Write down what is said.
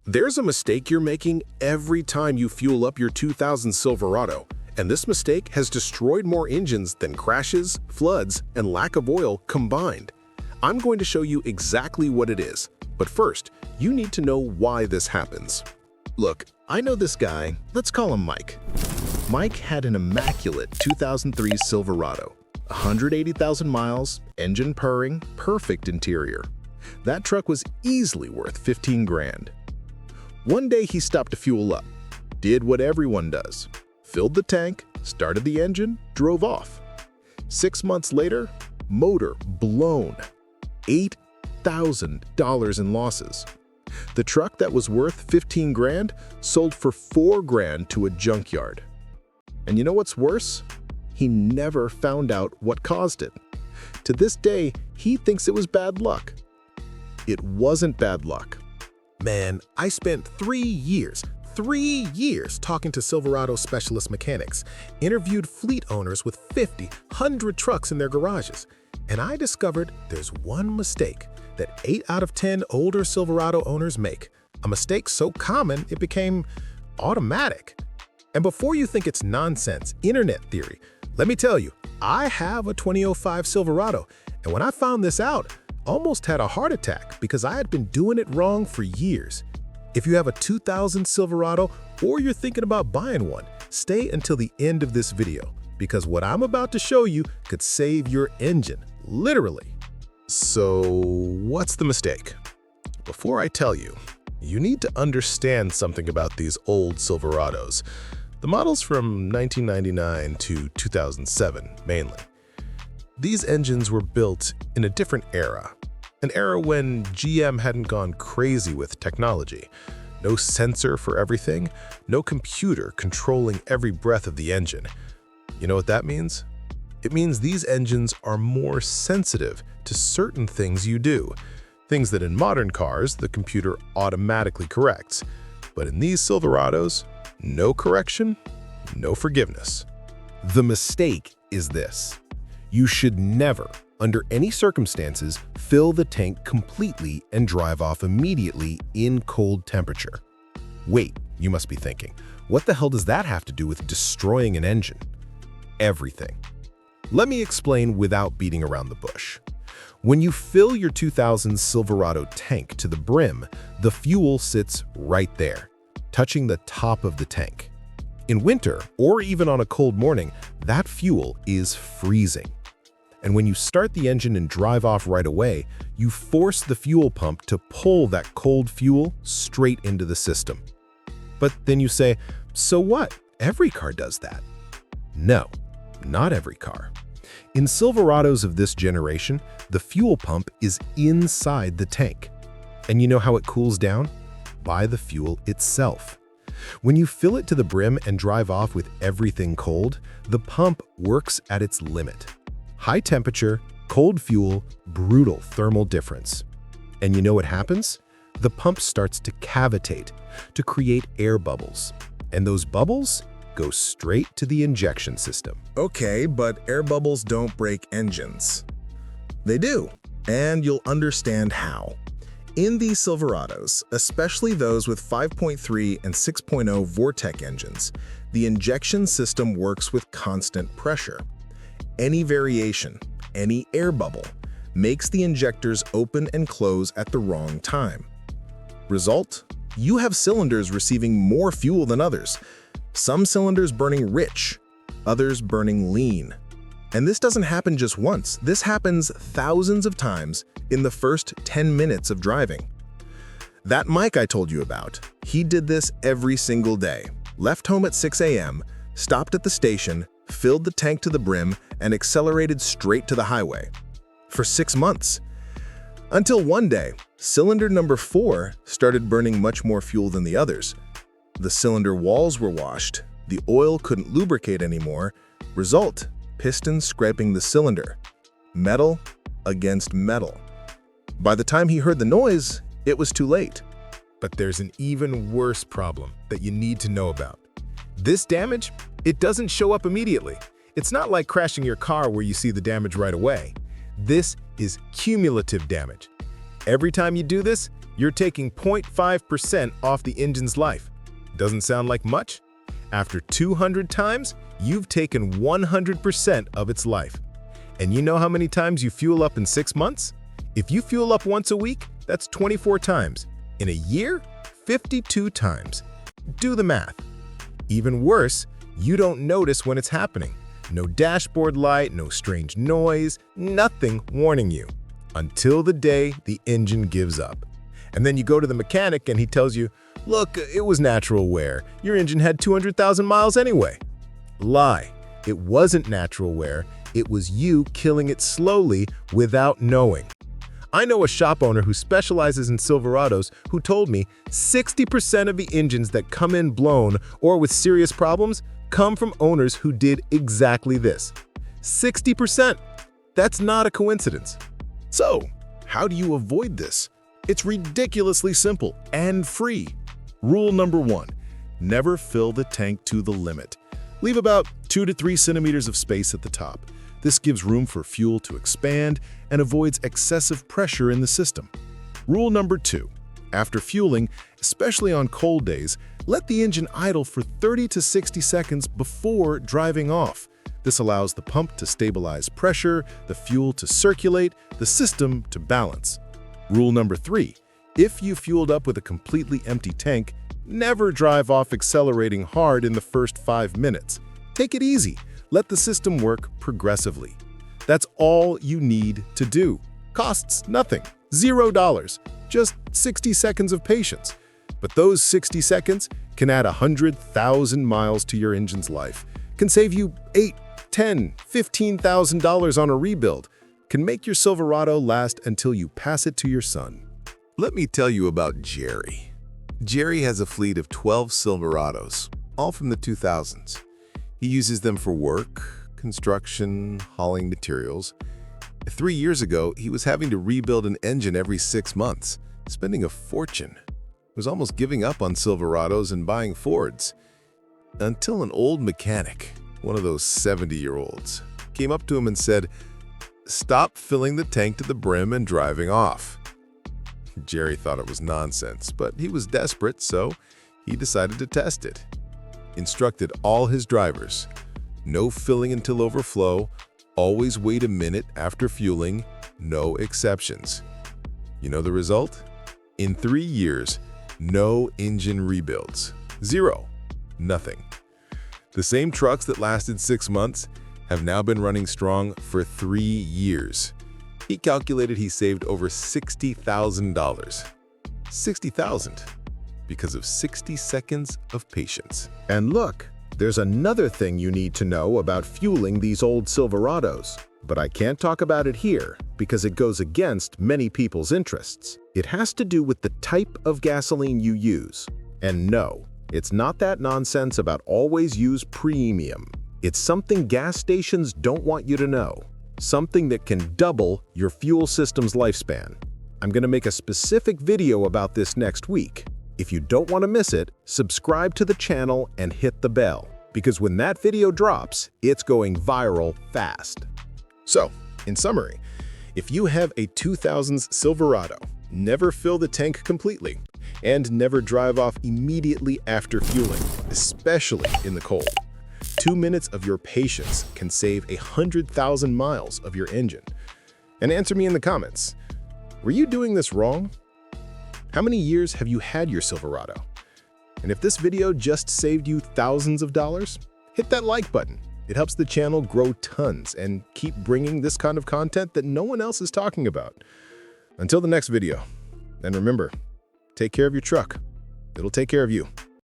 There's a mistake you're making every time you fuel up your 2000 Silverado, and this mistake has destroyed more engines than crashes, floods, and lack of oil combined. I'm going to show you exactly what it is, but first, you need to know why this happens. Look, I know this guy. Let's call him Mike. Mike had an immaculate 2003 Silverado, 180,000 miles, engine purring, perfect interior. That truck was easily worth 15 grand. One day he stopped to fuel up, did what everyone does, filled the tank, started the engine, drove off. 6 months later, motor blown, $8,000 in losses. The truck that was worth 15 grand sold for 4 grand to a junkyard. And you know what's worse? He never found out what caused it. To this day, he thinks it was bad luck. It wasn't bad luck. Man, I spent 3 years talking to Silverado specialist mechanics, interviewed fleet owners with 50, 100 trucks in their garages, and I discovered there's one mistake that 8 out of 10 older Silverado owners make, a mistake so common it became automatic. And before you think it's nonsense, internet theory, let me tell you, I have a 2005 Silverado, and when I found this out, almost had a heart attack because I had been doing it wrong for years. If you have a 2000 Silverado or you're thinking about buying one, stay until the end of this video because what I'm about to show you could save your engine, literally. So, what's the mistake? Before I tell you, you need to understand something about these old Silverados. The models from 1999 to 2007, mainly. These engines were built in a different era, an era when GM hadn't gone crazy with technology. No sensor for everything, no computer controlling every breath of the engine. You know what that means? It means these engines are more sensitive to certain things you do, things that in modern cars the computer automatically corrects. But in these Silverados, no correction, no forgiveness. The mistake is this. You should never, under any circumstances, fill the tank completely and drive off immediately in cold temperature. Wait, you must be thinking, what the hell does that have to do with destroying an engine? Everything. Let me explain without beating around the bush. When you fill your 2000 Silverado tank to the brim, the fuel sits right there, touching the top of the tank. In winter, or even on a cold morning, that fuel is freezing. And when you start the engine and drive off right away, you force the fuel pump to pull that cold fuel straight into the system. But then you say, so what? Every car does that. No, not every car. In Silverados of this generation, the fuel pump is inside the tank. And you know how it cools down? By the fuel itself. When you fill it to the brim and drive off with everything cold, the pump works at its limit. High temperature, cold fuel, brutal thermal difference. And you know what happens? The pump starts to cavitate, to create air bubbles. And those bubbles go straight to the injection system. Okay, but air bubbles don't break engines. They do, and you'll understand how. In these Silverados, especially those with 5.3 and 6.0 Vortec engines, the injection system works with constant pressure. Any variation, any air bubble, makes the injectors open and close at the wrong time. Result? You have cylinders receiving more fuel than others. Some cylinders burning rich, others burning lean. And this doesn't happen just once. This happens thousands of times in the first 10 minutes of driving. That Mike I told you about, he did this every single day. Left home at 6 a.m., stopped at the station, filled the tank to the brim, and accelerated straight to the highway. For 6 months. Until one day, cylinder number 4 started burning much more fuel than the others. The cylinder walls were washed, the oil couldn't lubricate anymore. Result, pistons scraping the cylinder. Metal against metal. By the time he heard the noise, it was too late. But there's an even worse problem that you need to know about. This damage, it doesn't show up immediately. It's not like crashing your car where you see the damage right away. This is cumulative damage. Every time you do this, You're taking 0.5% off the engine's life. Doesn't sound like much? After 200 times, you've taken 100% of its life. And you know how many times you fuel up in 6 months? If you fuel up once a week, that's 24 times. In a year, 52 times. Do the math. Even worse, you don't notice when it's happening. No dashboard light, no strange noise, nothing warning you. Until the day the engine gives up. And then you go to the mechanic and he tells you, look, it was natural wear. Your engine had 200,000 miles anyway. Lie. It wasn't natural wear. It was you killing it slowly without knowing. I know a shop owner who specializes in Silverados who told me 60% of the engines that come in blown or with serious problems come from owners who did exactly this. 60%! That's not a coincidence. So, how do you avoid this? It's ridiculously simple and free. Rule number 1, never fill the tank to the limit. Leave about 2 to 3 centimeters of space at the top. This gives room for fuel to expand and avoids excessive pressure in the system. Rule number 2, after fueling, especially on cold days, let the engine idle for 30 to 60 seconds before driving off. This allows the pump to stabilize pressure, the fuel to circulate, the system to balance. Rule number 3, if you fueled up with a completely empty tank, never drive off accelerating hard in the first 5 minutes. Take it easy. Let the system work progressively. That's all you need to do. Costs nothing. $0. Just 60 seconds of patience. But those 60 seconds can add 100,000 miles to your engine's life, can save you $8, $10, $15,000 on a rebuild, can make your Silverado last until you pass it to your son. Let me tell you about Jerry. Jerry has a fleet of 12 Silverados, all from the 2000s. He uses them for work, construction, hauling materials. 3 years ago, he was having to rebuild an engine every 6 months, spending a fortune. He was almost giving up on Silverados and buying Fords. Until an old mechanic, one of those 70-year-olds, came up to him and said, "Stop filling the tank to the brim and driving off." Jerry thought it was nonsense, but he was desperate, so he decided to test it. Instructed all his drivers, no filling until overflow, always wait a minute after fueling, no exceptions. You know the result? In 3 years, no engine rebuilds. 0. Nothing. The same trucks that lasted 6 months have now been running strong for 3 years. He calculated he saved over $60,000. $60,000 because of 60 seconds of patience. And look, there's another thing you need to know about fueling these old Silverados. But I can't talk about it here because it goes against many people's interests. It has to do with the type of gasoline you use. And no, it's not that nonsense about always use premium. It's something gas stations don't want you to know. Something that can double your fuel system's lifespan. I'm going to make a specific video about this next week. If you don't want to miss it, subscribe to the channel and hit the bell, because when that video drops, it's going viral fast. So, in summary, if you have a 2000s Silverado, never fill the tank completely, and never drive off immediately after fueling, especially in the cold. 2 minutes of your patience can save 100,000 miles of your engine. And answer me in the comments, were you doing this wrong? How many years have you had your Silverado? And if this video just saved you thousands of dollars, hit that like button. It helps the channel grow tons and keep bringing this kind of content that no one else is talking about. Until the next video, and remember, take care of your truck. It'll take care of you.